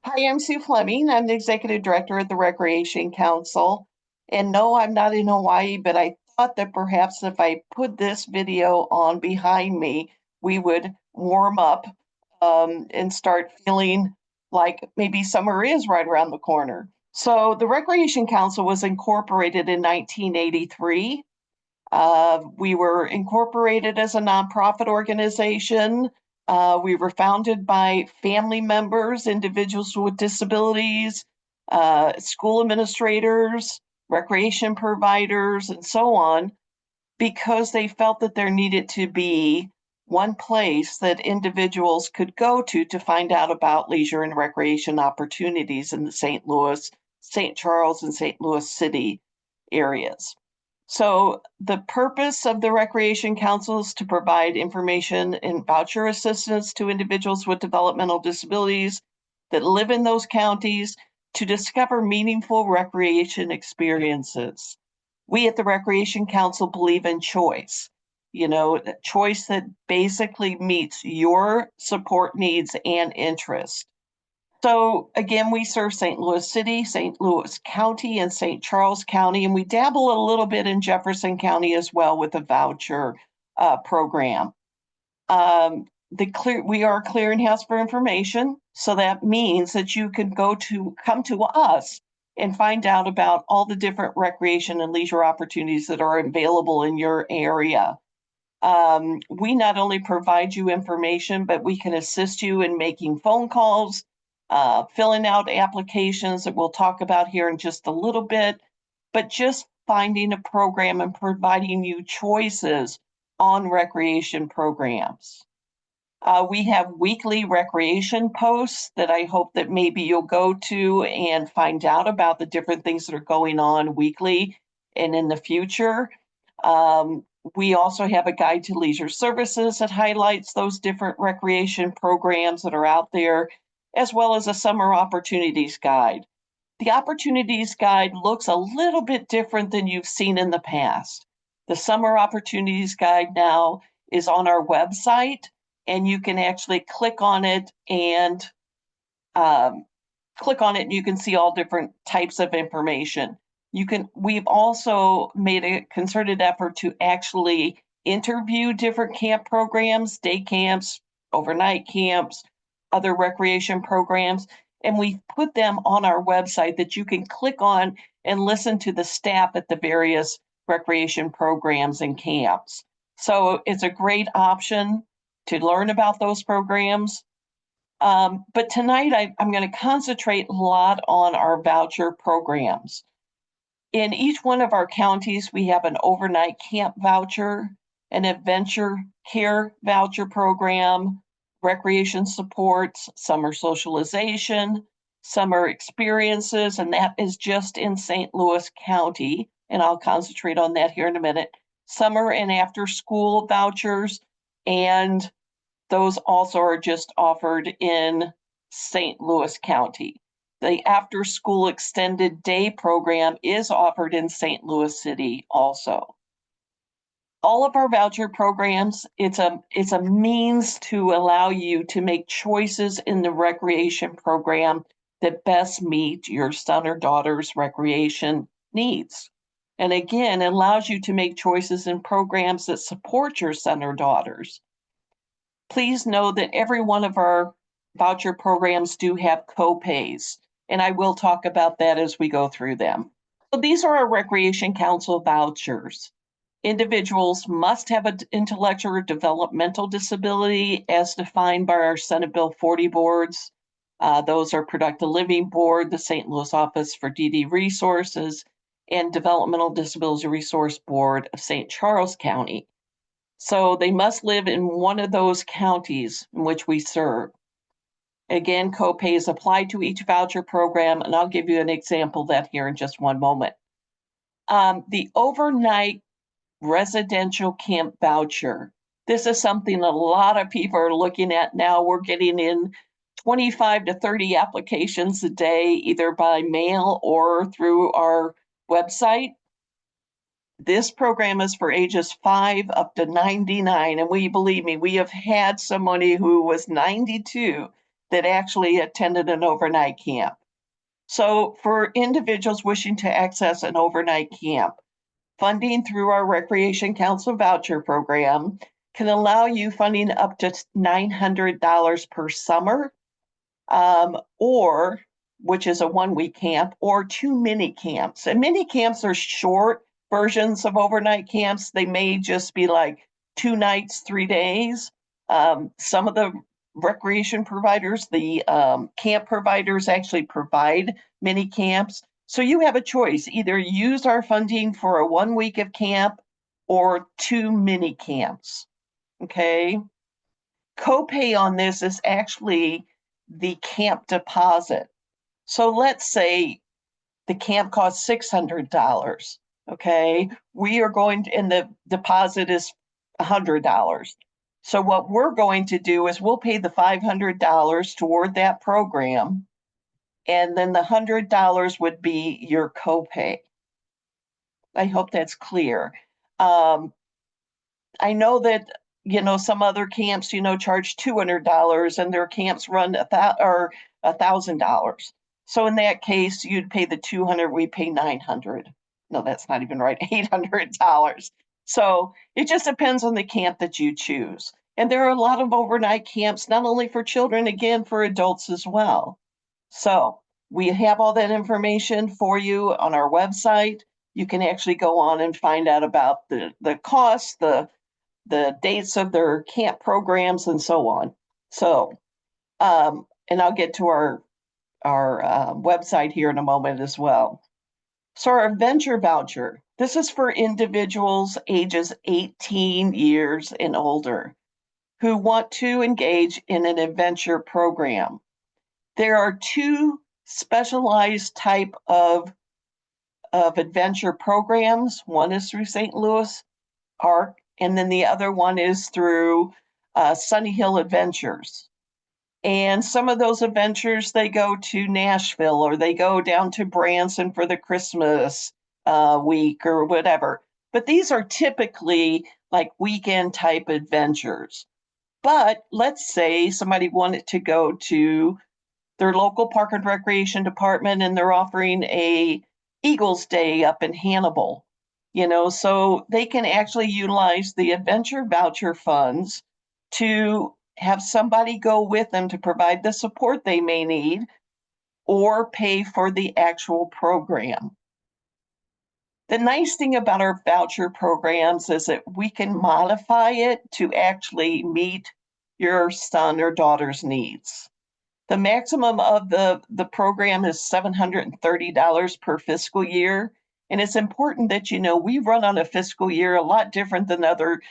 Hi, I'm Sue Fleming. I'm the Executive Director at the Recreation Council. And no, I'm not in Hawaii, but I thought that perhaps if I put this video on behind me, we would warm up and start feeling like maybe summer is right around the corner. So the Recreation Council was incorporated in 1983. We were incorporated as a nonprofit organization. We were founded by family members, individuals with disabilities, school administrators, recreation providers, and so on, because they felt that there needed to be one place that individuals could go to find out about leisure and recreation opportunities in the St. Louis, St. Charles, and St. Louis City areas. So the purpose of the Recreation Council is to provide information and voucher assistance to individuals with developmental disabilities that live in those counties to discover meaningful recreation experiences. We at the Recreation Council believe in choice, choice that basically meets your support needs and interests. So again, we serve St. Louis City, St. Louis County, and St. Charles County, and we dabble a little bit in Jefferson County as well with a voucher program. We are a clearinghouse for information, so that means that you can come to us and find out about all the different recreation and leisure opportunities that are available in your area. We not only provide you information, but we can assist you in making phone calls, filling out applications that we'll talk about here in just a little bit, but just finding a program and providing you choices on recreation programs. We have weekly recreation posts that I hope that maybe you'll go to and find out about the different things that are going on weekly and in the future. We also have a guide to leisure services that highlights those different recreation programs that are out there, as well as a summer opportunities guide. The opportunities guide looks a little bit different than you've seen in the past. The summer opportunities guide now is on our website, and you can actually click on it and you can see all different types of information. We've also made a concerted effort to actually interview different camp programs, day camps, overnight camps, other recreation programs, and we put them on our website that you can click on and listen to the staff at the various recreation programs and camps. So it's a great option to learn about those programs. But tonight I'm going to concentrate a lot on our voucher programs. In each one of our counties, we have an overnight camp voucher, an adventure care voucher program, recreation supports, summer socialization, summer experiences, and that is just in St. Louis County. And I'll concentrate on that here in a minute. Summer and after school vouchers, and those also are just offered in St. Louis County. The after school extended day program is offered in St. Louis City also. All of our voucher programs, it's a means to allow you to make choices in the recreation program that best meet your son or daughter's recreation needs. And again, it allows you to make choices in programs that support your son or daughters. Please know that every one of our voucher programs do have co-pays, and I will talk about that as we go through them. So these are our Recreation Council vouchers. Individuals must have an intellectual or developmental disability as defined by our Senate Bill 40 boards. Those are Productive Living Board, the St. Louis Office for DD Resources, and Developmental Disability Resource Board of St. Charles County. So they must live in one of those counties in which we serve. Again, co-pays apply to each voucher program, and I'll give you an example of that here in just one moment. The overnight residential camp voucher. This is something a lot of people are looking at now. We're getting in 25 to 30 applications a day, either by mail or through our website. This program is for ages 5 up to 99, and believe me, we have had somebody who was 92 that actually attended an overnight camp. So for individuals wishing to access an overnight camp, funding through our Recreation Council voucher program can allow you funding up to $900 per summer, or which is a 1-week camp, or 2 mini camps. And mini camps are short versions of overnight camps. They may just be like 2 nights, 3 days. Some of the recreation providers, the camp providers actually provide mini camps. So you have a choice, either use our funding for a 1 week of camp or 2 mini camps, okay? Copay on this is actually the camp deposit. So let's say the camp costs $600, okay? We are going to, and the deposit is $100. So what we're going to do is we'll pay the $500 toward that program, and then the $100 would be your copay. I hope that's clear. I know that, some other camps, charge $200 and their camps run $1,000. So in that case, you'd pay the 200, we pay 900. No, that's not even right, $800. So it just depends on the camp that you choose. And there are a lot of overnight camps, not only for children, again, for adults as well. So we have all that information for you on our website. You can actually go on and find out about the costs, the dates of their camp programs, and so on. So, and I'll get to our website here in a moment as well. So our adventure voucher, this is for individuals ages 18 years and older who want to engage in an adventure program. There are 2 specialized type of adventure programs. One is through St. Louis Park, and then the other one is through Sunny Hill Adventures. And some of those adventures, they go to Nashville or they go down to Branson for the Christmas week or whatever. But these are typically like weekend type adventures. But let's say somebody wanted to go to their local park and recreation department and they're offering a Eagles Day up in Hannibal. So they can actually utilize the adventure voucher funds to have somebody go with them to provide the support they may need or pay for the actual program. The nice thing about our voucher programs is that we can modify it to actually meet your son or daughter's needs. The maximum of the program is $730 per fiscal year. And it's important that we run on a fiscal year a lot different than other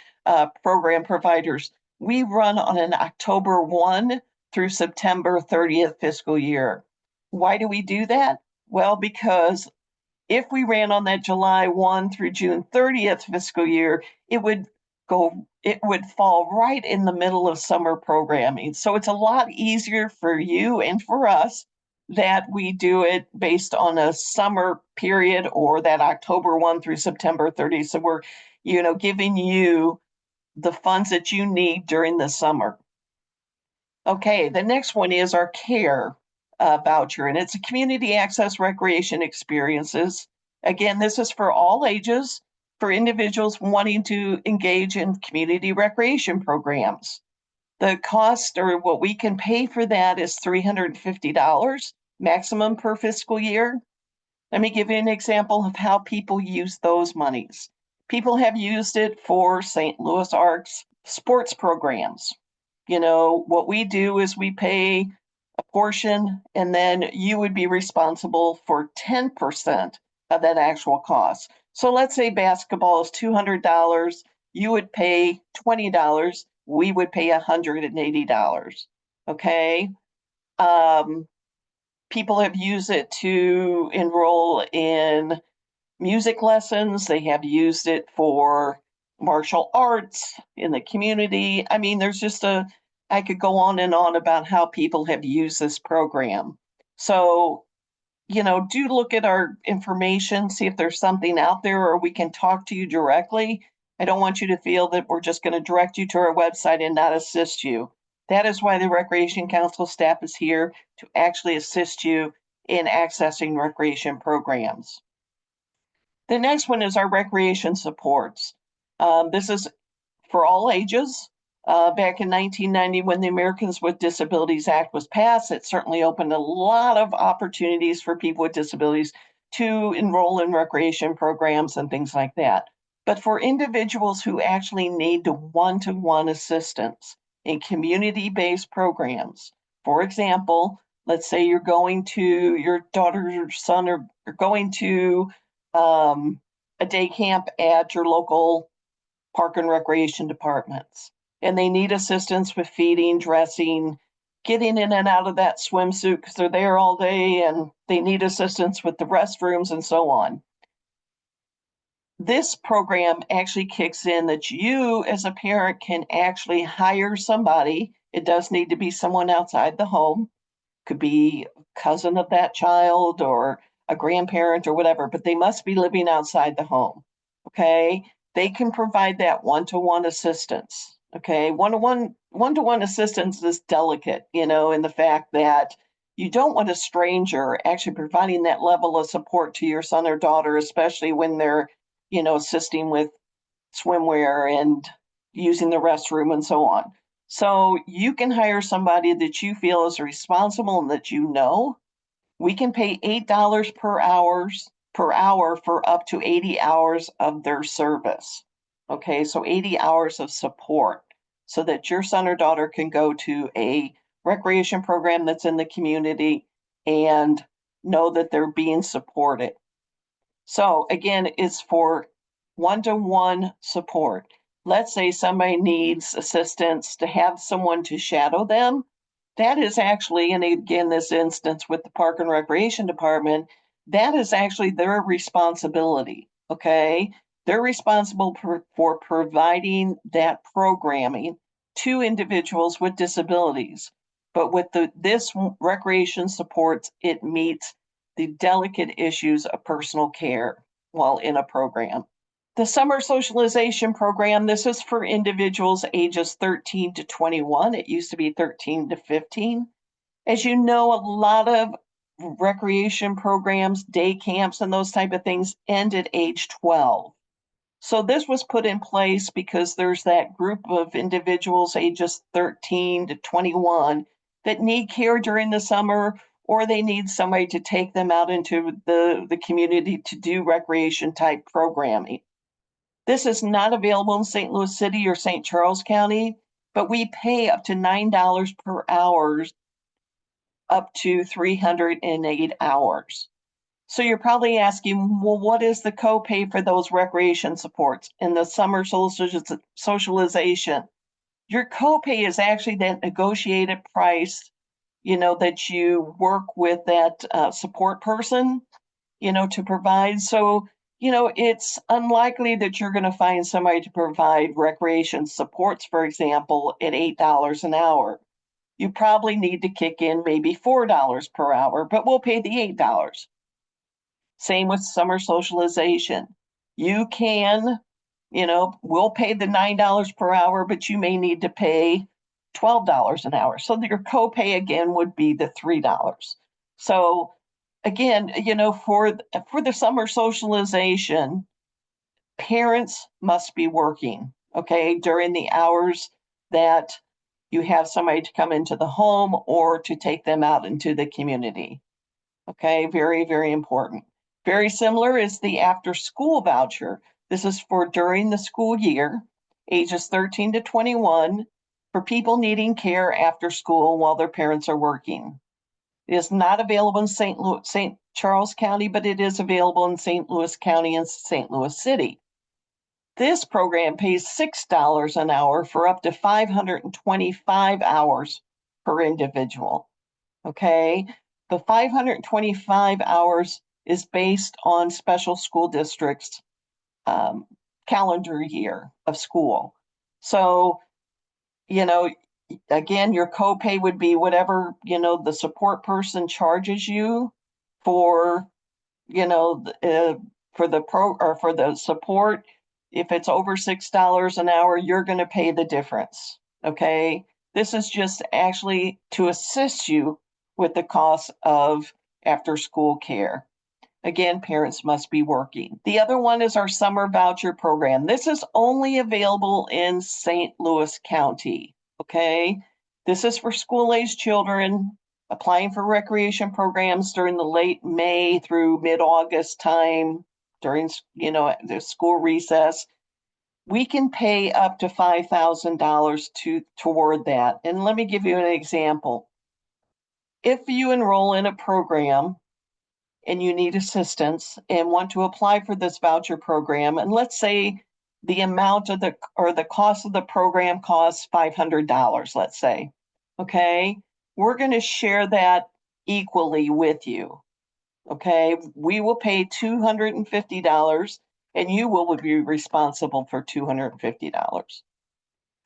program providers. We run on an October 1 through September 30th fiscal year. Why do we do that? Well, because if we ran on that July 1 through June 30th fiscal year, it would fall right in the middle of summer programming. So it's a lot easier for you and for us that we do it based on a summer period or that October 1 through September 30. So we're, giving you the funds that you need during the summer. Okay, the next one is our CARE voucher, and it's a community access recreation experiences. Again, this is for all ages, for individuals wanting to engage in community recreation programs. The cost or what we can pay for that is $350 maximum per fiscal year. Let me give you an example of how people use those monies. People have used it for St. Louis Arcs sports programs. What we do is we pay a portion and then you would be responsible for 10% of that actual cost. So let's say basketball is $200, you would pay $20, we would pay $180. Okay. People have used it to enroll in music lessons. They have used it for martial arts in the community. I mean, I could go on and on about how people have used this program. So, do look at our information, see if there's something out there or we can talk to you directly. I don't want you to feel that we're just going to direct you to our website and not assist you. That is why the Recreation Council staff is here to actually assist you in accessing recreation programs. The next one is our recreation supports. This is for all ages. Back in 1990, when the Americans with Disabilities Act was passed, it certainly opened a lot of opportunities for people with disabilities to enroll in recreation programs and things like that. But for individuals who actually need one-to-one assistance in community-based programs, for example, let's say you're going to your daughter or son or going to a day camp at your local park and recreation departments, and they need assistance with feeding, dressing, getting in and out of that swimsuit because they're there all day, and they need assistance with the restrooms and so on. This program actually kicks in that you as a parent can actually hire somebody. It does need to be someone outside the home, could be a cousin of that child or a grandparent or whatever, but they must be living outside the home. Okay. They can provide that one-to-one assistance. Okay. One-to-one assistance is delicate, in the fact that you don't want a stranger actually providing that level of support to your son or daughter, especially when they're, assisting with swimwear and using the restroom and so on. So you can hire somebody that you feel is responsible and that you know. We can pay $8 per hour for up to 80 hours of their service. Okay, so 80 hours of support so that your son or daughter can go to a recreation program that's in the community and know that they're being supported. So again, it's for one-to-one support. Let's say somebody needs assistance to have someone to shadow them. That is actually, and again, this instance with the Park and Recreation Department, that is actually their responsibility. Okay. They're responsible for providing that programming to individuals with disabilities. But with this recreation supports, it meets the delicate issues of personal care while in a program. The summer socialization program, this is for individuals ages 13 to 21. It used to be 13 to 15. As you know, a lot of recreation programs, day camps, and those type of things end at age 12. So this was put in place because there's that group of individuals ages 13 to 21 that need care during the summer, or they need somebody to take them out into the community to do recreation type programming. This is not available in St. Louis City or St. Charles County, but we pay up to $9 per hour, up to 308 hours. So you're probably asking, well, what is the copay for those recreation supports in the summer socialization? Your copay is actually that negotiated price, that you work with that support person, to provide. So, it's unlikely that you're going to find somebody to provide recreation supports, for example, at $8 an hour. You probably need to kick in maybe $4 per hour, but we'll pay the $8. Same with summer socialization. You can, we'll pay the $9 per hour, but you may need to pay $12 an hour. So your copay again would be the $3. So again, for the summer socialization, parents must be working, okay, during the hours that you have somebody to come into the home or to take them out into the community. Okay, very, very important. Very similar is the after school voucher. This is for during the school year, ages 13 to 21, for people needing care after school while their parents are working. It is not available in St. Charles County, but it is available in St. Louis County and St. Louis City. This program pays $6 an hour for up to 525 hours per individual. Okay, the 525 hours is based on special school districts' calendar year of school. So, again, your copay would be whatever, the support person charges you for, for the support. If it's over $6 an hour, you're going to pay the difference. Okay. This is just actually to assist you with the cost of after school care. Again, parents must be working. The other one is our summer voucher program. This is only available in St. Louis County, okay? This is for school-aged children applying for recreation programs during the late May through mid-August time during, the school recess. We can pay up to $5,000 toward that. And let me give you an example. If you enroll in a program and you need assistance and want to apply for this voucher program, and let's say the amount of the cost of the program costs $500, let's say, okay, we're going to share that equally with you. Okay, we will pay $250 and you will be responsible for $250.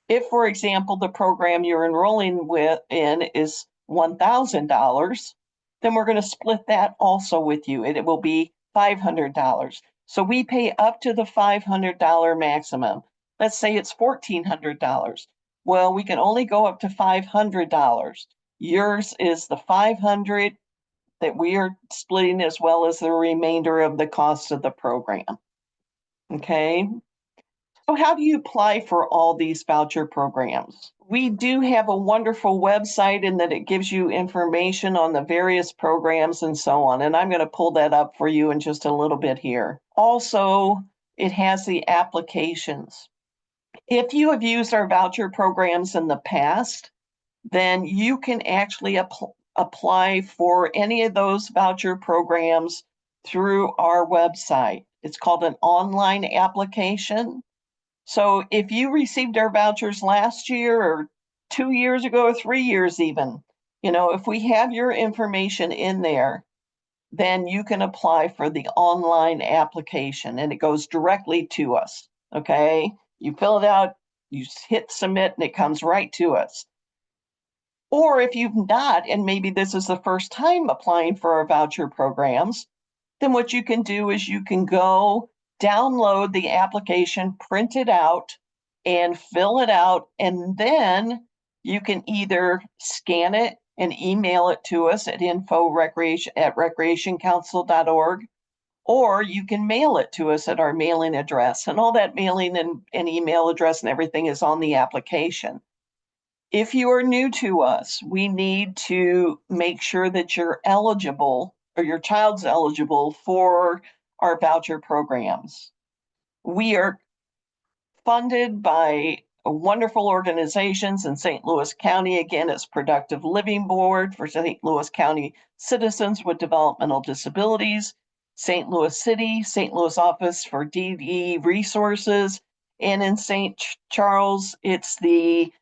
If, for example, the program you're enrolling in is $1,000, then we're going to split that also with you, and it will be $500. So we pay up to the $500 maximum. Let's say it's $1,400. Well, we can only go up to $500. Yours is the $500 that we are splitting, as well as the remainder of the cost of the program. Okay. So how do you apply for all these voucher programs? We do have a wonderful website in that it gives you information on the various programs and so on. And I'm going to pull that up for you in just a little bit here. Also, it has the applications. If you have used our voucher programs in the past, then you can actually apply for any of those voucher programs through our website. It's called an online application. So if you received our vouchers last year or 2 years ago or 3 years even, if we have your information in there, then you can apply for the online application and it goes directly to us. Okay. You fill it out, you hit submit, and it comes right to us. Or if you've not, and maybe this is the first time applying for our voucher programs, then what you can do is you can go download the application, print it out, and fill it out. And then you can either scan it and email it to us at info@recreationcouncil.org, or you can mail it to us at our mailing address. And all that mailing and email address and everything is on the application. If you are new to us, we need to make sure that you're eligible or your child's eligible for our voucher programs. We are funded by wonderful organizations in St. Louis County. Again, it's Productive Living Board for St. Louis County citizens with developmental disabilities, St. Louis City, St. Louis Office for DD Resources, and in St. Charles, it's the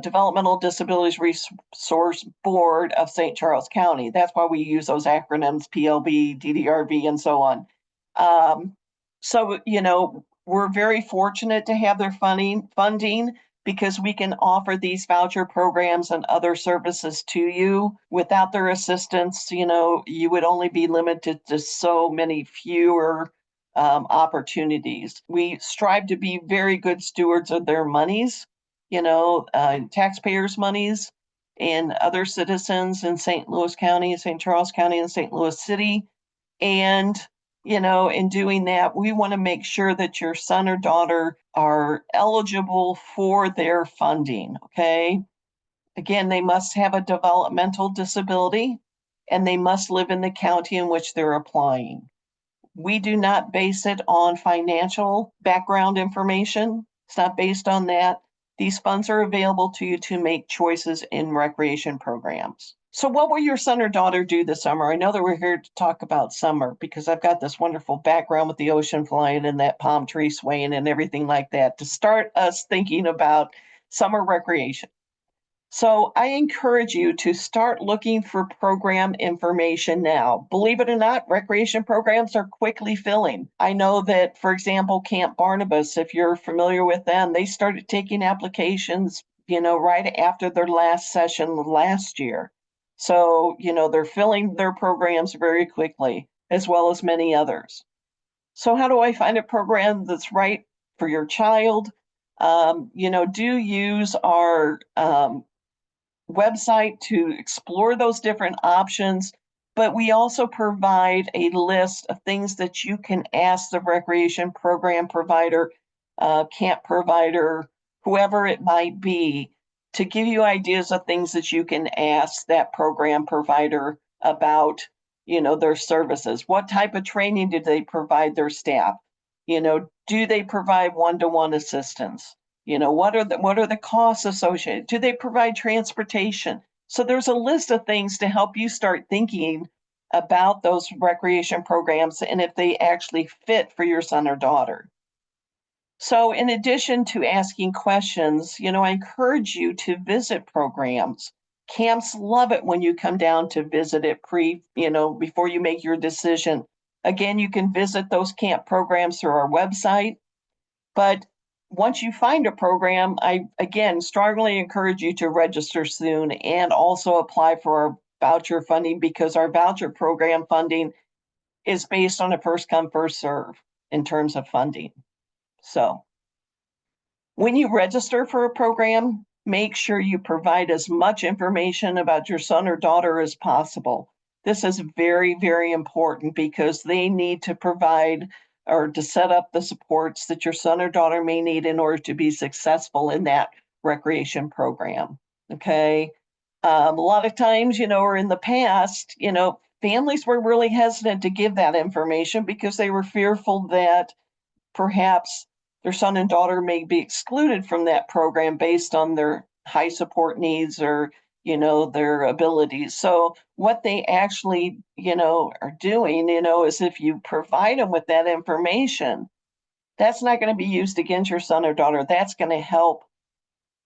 Developmental Disabilities Resource Board of St. Charles County. That's why we use those acronyms, PLB, DDRB, and so on. So, we're very fortunate to have their funding because we can offer these voucher programs and other services to you. Without their assistance, you would only be limited to so many fewer opportunities. We strive to be very good stewards of their monies, taxpayers' monies, and other citizens in St. Louis County, St. Charles County, and St. Louis City. And, in doing that, we want to make sure that your son or daughter are eligible for their funding. Okay. Again, they must have a developmental disability and they must live in the county in which they're applying. We do not base it on financial background information. It's not based on that. These funds are available to you to make choices in recreation programs. So what will your son or daughter do this summer? I know that we're here to talk about summer because I've got this wonderful background with the ocean flying and that palm tree swaying and everything like that to start us thinking about summer recreation. So I encourage you to start looking for program information now. Believe it or not, recreation programs are quickly filling. I know that, for example, Camp Barnabas, if you're familiar with them, they started taking applications, right after their last session last year. So, they're filling their programs very quickly, as well as many others. So how do I find a program that's right for your child? Do use our website to explore those different options, but we also provide a list of things that you can ask the recreation program provider, camp provider, whoever it might be, to give you ideas of things that you can ask that program provider about, their services. What type of training do they provide their staff? Do they provide one-to-one assistance? What are the costs associated? Do they provide transportation? So there's a list of things to help you start thinking about those recreation programs and if they actually fit for your son or daughter. So in addition to asking questions, I encourage you to visit programs. Camps love it when you come down to visit it before you make your decision. Again, you can visit those camp programs through our website, but once you find a program, I again strongly encourage you to register soon and also apply for our voucher funding, because our voucher program funding is based on a first come, first serve in terms of funding. So when you register for a program, make sure you provide as much information about your son or daughter as possible. This is very, very important because they need to provide or to set up the supports that your son or daughter may need in order to be successful in that recreation program. Okay. A lot of times, or in the past, families were really hesitant to give that information because they were fearful that perhaps their son and daughter may be excluded from that program based on their high support needs or their abilities. So what they actually are doing is if you provide them with that information, that's not going to be used against your son or daughter. That's going to help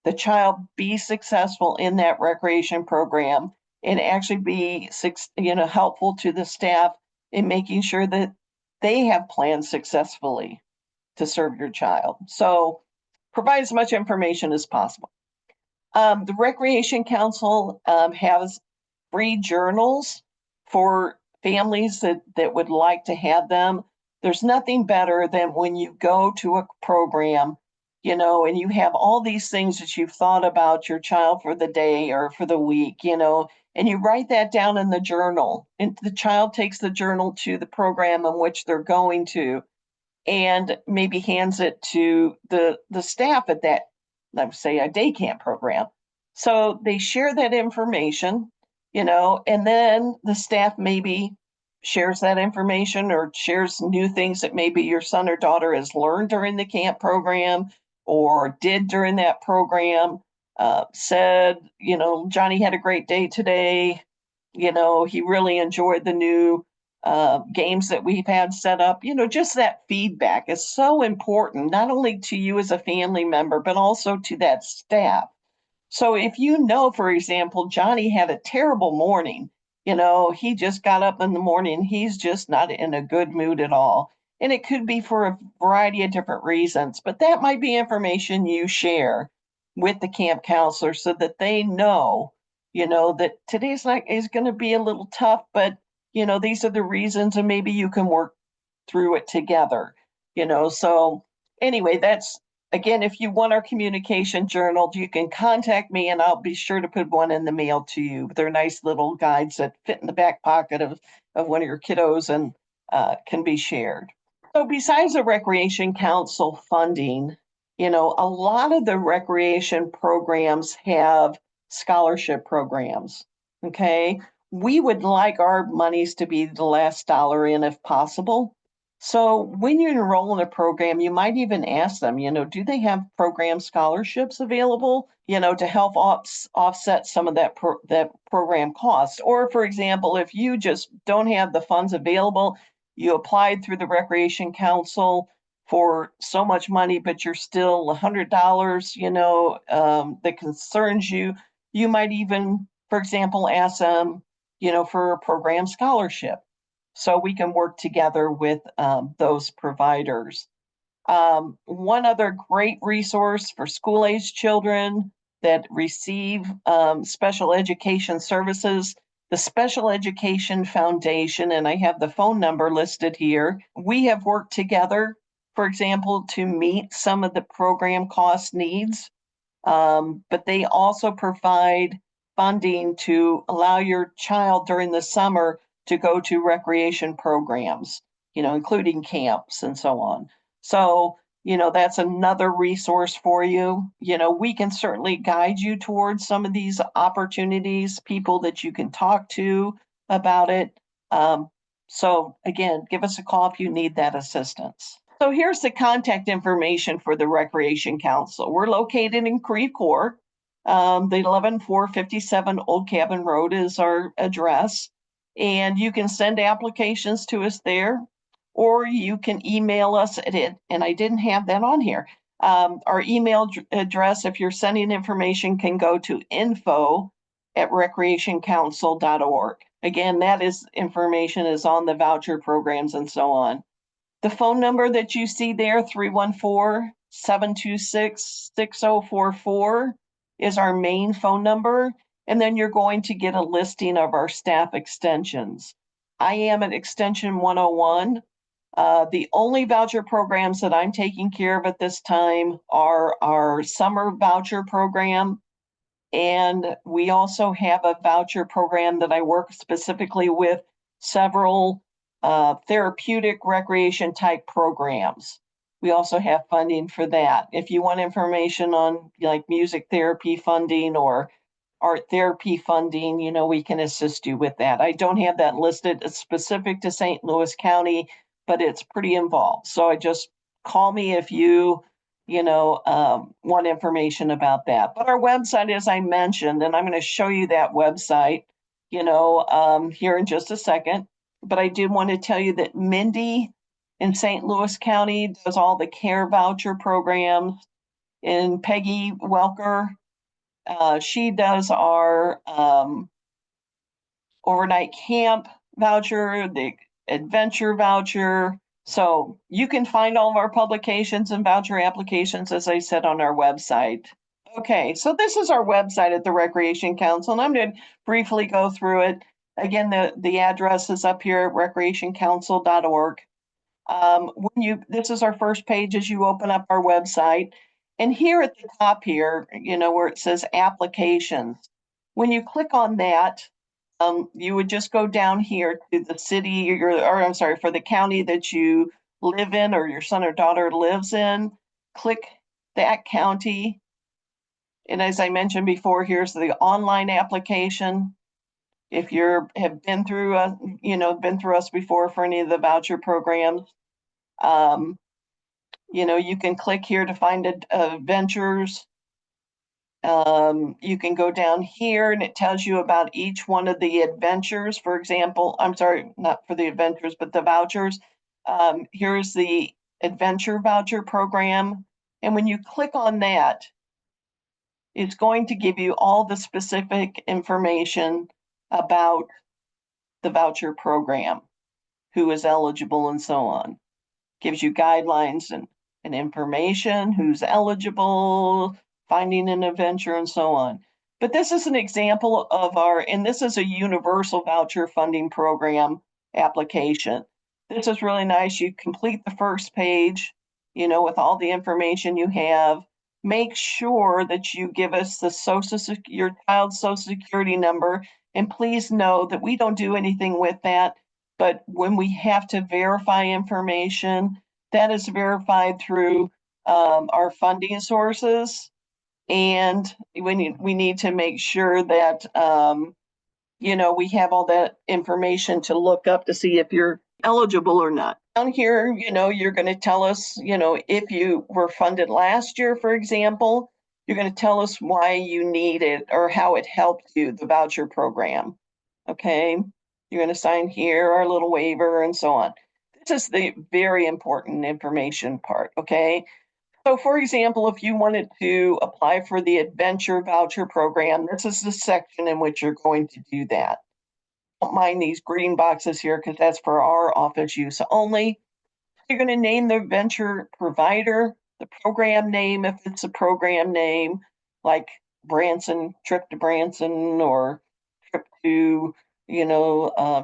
the child be successful in that recreation program and actually be helpful to the staff in making sure that they have planned successfully to serve your child. So provide as much information as possible. The Recreation Council has free journals for families that would like to have them. There's nothing better than when you go to a program, and you have all these things that you've thought about your child for the day or for the week, and you write that down in the journal. And the child takes the journal to the program in which they're going to and maybe hands it to the staff at that, let's say, a day camp program. So they share that information, and then the staff maybe shares that information or shares new things that maybe your son or daughter has learned during the camp program or did during that program. Said, Johnny had a great day today. He really enjoyed the new games that we've had set up. Just that feedback is so important, not only to you as a family member, but also to that staff. So if for example, Johnny had a terrible morning, he just got up in the morning, he's just not in a good mood at all. And it could be for a variety of different reasons, but that might be information you share with the camp counselor so that they know, that today's night is going to be a little tough, but these are the reasons, and maybe you can work through it together. So anyway, that's, again, if you want our communication journal, you can contact me and I'll be sure to put one in the mail to you. They're nice little guides that fit in the back pocket of one of your kiddos and can be shared. So besides the Recreation Council funding, a lot of the recreation programs have scholarship programs. Okay. We would like our monies to be the last dollar in if possible. So when you enroll in a program, you might even ask them, do they have program scholarships available, to help offset some of that program cost? Or for example, if you just don't have the funds available, you applied through the Recreation Council for so much money, but you're still $100, that concerns you, you might even, for example, ask them, for a program scholarship. So we can work together with those providers. One other great resource for school-age children that receive special education services, the Special Education Foundation, and I have the phone number listed here. We have worked together for example, to meet some of the program cost needs. But they also provide funding to allow your child during the summer to go to recreation programs, including camps and so on. So, that's another resource for you. We can certainly guide you towards some of these opportunities, people that you can talk to about it. So again, give us a call if you need that assistance. So here's the contact information for the Recreation Council. We're located in Creve Coeur. The 11457 Old Cabin Road is our address. And you can send applications to us there, or you can email us at it. And I didn't have that on here. Our email address, if you're sending information, can go to info@recreationcouncil.org. Again, that is information is on the voucher programs and so on. The phone number that you see there, 314-726-6044, is our main phone number. And then you're going to get a listing of our staff extensions. I am at extension 101. The only voucher programs that I'm taking care of at this time are our summer voucher program. And we also have a voucher program that I work specifically with several therapeutic recreation type programs. We also have funding for that. If you want information on like music therapy funding or art therapy funding, we can assist you with that. I don't have that listed. It's specific to St. Louis County, but it's pretty involved. So I just call me if you want information about that. But our website, as I mentioned, and I'm going to show you that website, here in just a second. But I did want to tell you that Mindy in St. Louis County does all the care voucher programs. And Peggy Welker, she does our overnight camp voucher, the adventure voucher. So you can find all of our publications and voucher applications, as I said, on our website. Okay, so this is our website at the Recreation Council, and I'm going to briefly go through it. Again, the address is up here at recreationcouncil.org. This is our first page as you open up our website. And here at the top here, where it says applications, when you click on that, you would just go down here to the city, for the county that you live in or your son or daughter lives in. Click that county. And as I mentioned before, here's the online application. If you have been through us before for any of the voucher programs, you can click here to find adventures. You can go down here and it tells you about each one of the adventures. For example, I'm sorry, not for the adventures, but the vouchers. Here's the adventure voucher program. And when you click on that, it's going to give you all the specific information about the voucher program, who is eligible and so on. Gives you guidelines and information, who's eligible, finding an adventure and so on. But this is an example of and this is a universal voucher funding program application. This is really nice. You complete the first page, with all the information you have. Make sure that you give us your child's social security number. And please know that we don't do anything with that. But when we have to verify information, that is verified through our funding sources. And we need to make sure that, we have all that information to look up to see if you're eligible or not. Down here, you're going to tell us, if you were funded last year, for example, you're going to tell us why you need it or how it helped you, the voucher program. Okay. You're going to sign here, our little waiver and so on. This is the very important information part. Okay. So for example, if you wanted to apply for the adventure voucher program, this is the section in which you're going to do that. Don't mind these green boxes here because that's for our office use only. You're going to name the venture provider, the program name, if it's a program name, like Branson, trip to Branson or trip to,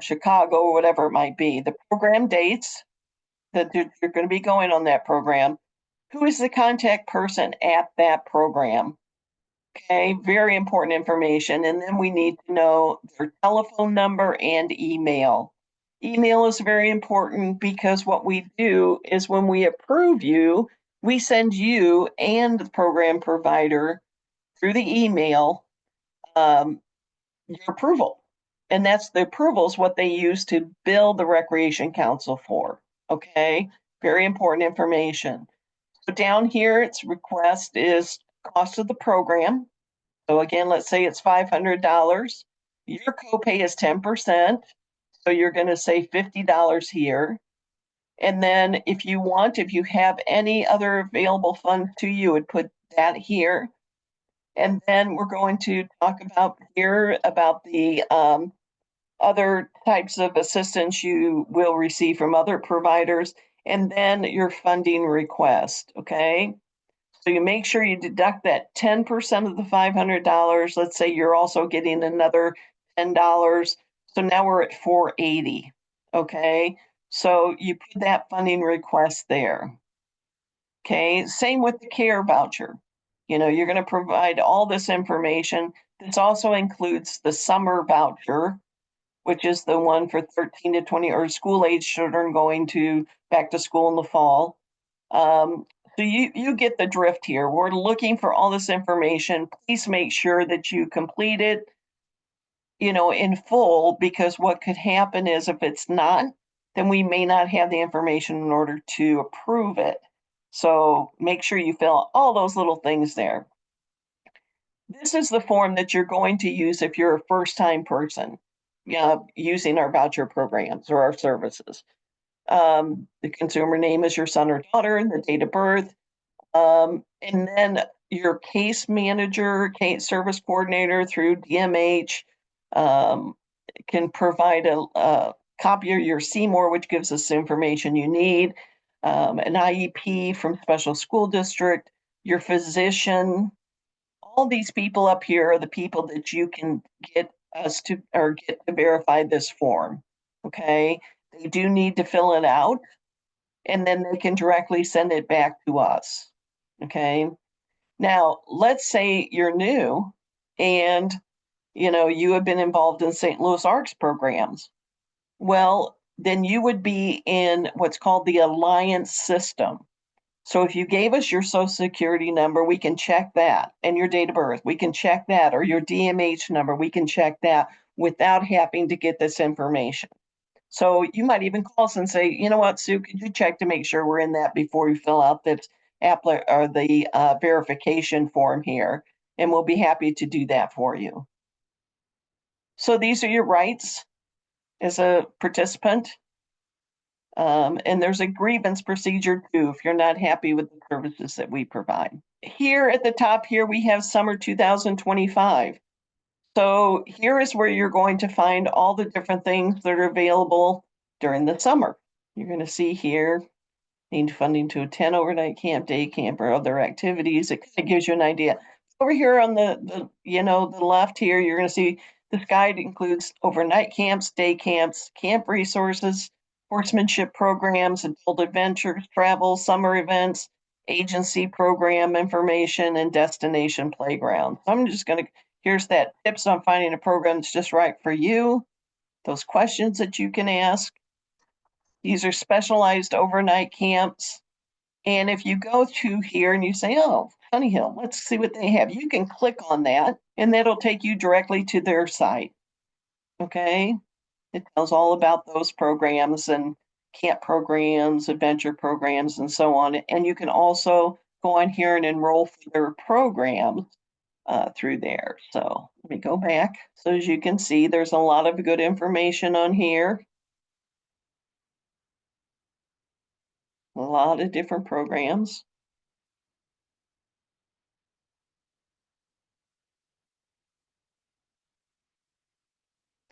Chicago or whatever it might be. The program dates, that you're going to be going on that program. Who is the contact person at that program? Okay, very important information. And then we need to know their telephone number and email. Email is very important because what we do is when we approve you, we send you and the program provider through the email your approval. And that's the approval is what they use to bill the Recreation Council for. Okay, very important information. So down here, its request is cost of the program. So again, let's say it's $500. Your copay is 10%. So you're going to say $50 here. And then if you want, if you have any other available funds to you, would put that here. And then we're going to talk about here about the other types of assistance you will receive from other providers, and then your funding request, okay? So you make sure you deduct that 10% of the $500. Let's say you're also getting another $10. So now we're at $480, okay? So you put that funding request there. Okay, same with the care voucher. You're going to provide all this information. This also includes the summer voucher, which is the one for 13 to 20 or school age children going to back to school in the fall. So you get the drift here. We're looking for all this information. Please make sure that you complete it, in full, because what could happen is if it's not, then we may not have the information in order to approve it. So make sure you fill all those little things there. This is the form that you're going to use if you're a first-time person using our voucher programs or our services. The consumer name is your son or daughter, the date of birth, and then your case manager, case service coordinator through DMH can provide a copy of your CMOR, which gives us the information you need, an IEP from special school district, your physician. All these people up here are the people that you can get us to or get to verify this form. Okay, they do need to fill it out, and then they can directly send it back to us. Okay, now let's say you're new and you have been involved in St. Louis Arcs programs. Well, then you would be in what's called the Alliance system. So if you gave us your social security number, we can check that, and your date of birth, we can check that, or your DMH number, we can check that without having to get this information. So you might even call us and say, you know what, Sue, could you check to make sure we're in that before you fill out this or the verification form here, and we'll be happy to do that for you. So these are your rights as a participant. And there's a grievance procedure too if you're not happy with the services that we provide. Here at the top here, we have summer 2025. So here is where you're going to find all the different things that are available during the summer. You're going to see here, need funding to attend overnight camp, day camp, or other activities. It kind of gives you an idea. Over here on the left here, you're going to see this guide includes overnight camps, day camps, camp resources, horsemanship programs, adult adventures, travel, summer events, agency program information, and destination playground. So I'm just going to, here's that tips on finding a program that's just right for you, those questions that you can ask. These are specialized overnight camps. And if you go to here and you say, oh, Honey Hill, let's see what they have, you can click on that and that'll take you directly to their site. Okay. It tells all about those programs and camp programs, adventure programs, and so on. And you can also go on here and enroll for their programs through there. So let me go back. So as you can see, there's a lot of good information on here. A lot of different programs.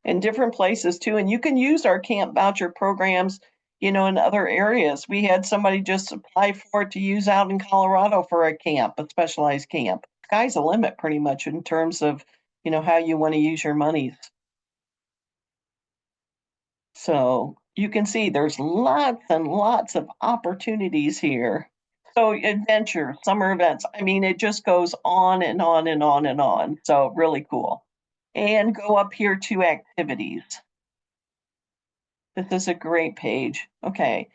In different places too. And you can use our camp voucher programs, in other areas. We had somebody just apply for it to use out in Colorado for a camp, a specialized camp. Sky's the limit pretty much in terms of, how you want to use your monies. So You can see there's lots and lots of opportunities here. So adventure, summer events, I mean, it just goes on and on and on and on. So really cool. And go up here to activities. This is a great page. Okay.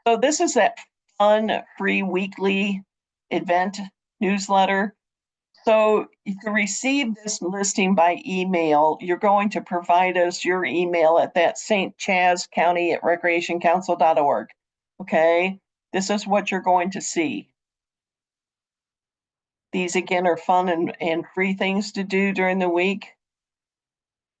So this is that fun free weekly event newsletter. So to receive this listing by email, you're going to provide us your email at that St. Chas County at recreationcouncil.org. Okay, this is what you're going to see. These again are fun and free things to do during the week.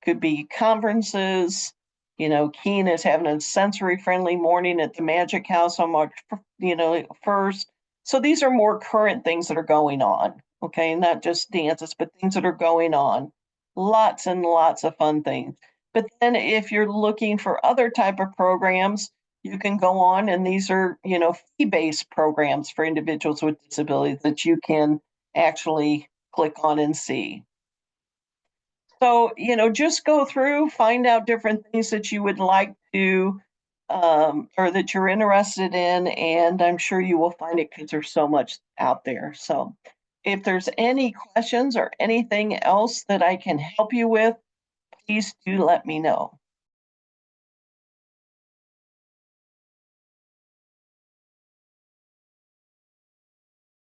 Could be conferences. You know, Keene is having a sensory friendly morning at the Magic House on March, 1st. So these are more current things that are going on. Okay, not just dances, but things that are going on. Lots and lots of fun things. But then if you're looking for other type of programs, you can go on and these are, fee-based programs for individuals with disabilities that you can actually click on and see. So, just go through, find out different things that you would like to, or that you're interested in, and I'm sure you will find it because there's so much out there. So, if there's any questions or anything else that I can help you with, please do let me know.